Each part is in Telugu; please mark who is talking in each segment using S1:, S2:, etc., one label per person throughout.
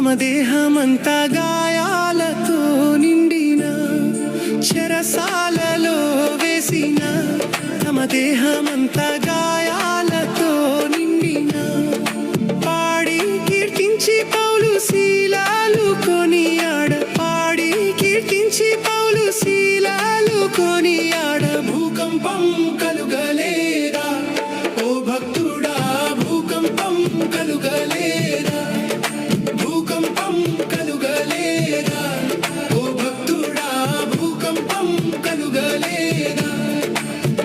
S1: తమ దేహమంతా గాయాలతో నిండిన చెరసాలలో వేసిన తమ దేహమంతా గాయాలతో నిండిన పాడి కీర్తించి పౌలు శీలాలు కొనియాడ పాడి కీర్తించి పౌలు శీలాలు కొనియాడ భూకంపం కలుగలేదా ఓ భక్తుడా భూకంపం కలుగలేదా భూకంపం కలుగలేదా ఓ భక్తుడా భూకంపం కలుగలేదా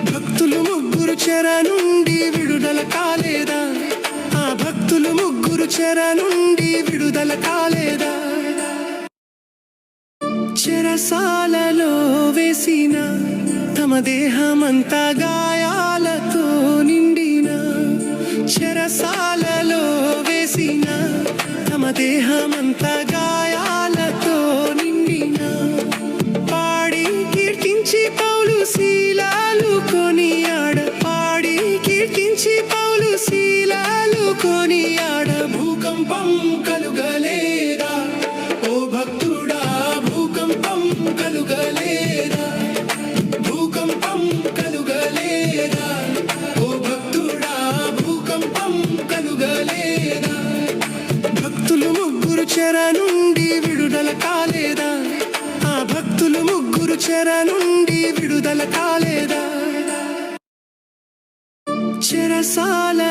S1: భక్తులు ముగ్గురు చెర నుండి విడుదల కాలేదా ఆ భక్తులు ముగ్గురు చెర నుండి విడుదల కాలేదా చెరసాలలో వేసిన తమ దేహమంతా గాయాలతో నిండిన చెరసాలలో వేసిన తమ దేహమంతా గాయాలతో నిండిన పాడి కీర్తించి పౌలు శీలాలు కొనియాడ పాడి కీర్తించి పౌలు శీలాలు కొనియాడ భూకంపం కలుగలేదా ఓ భక్తుడా భూకంపం కలుగలేదా భూకంపం కలుగలేదా ఓ భక్తుడా భూకంపం కలుగలేదా భక్తులు ముగ్గురు చెర నుండి విడుదల కాలేదా ఆ భక్తులు ముగ్గురు చెర నుండి విడుదల కాలేదా చెరసాల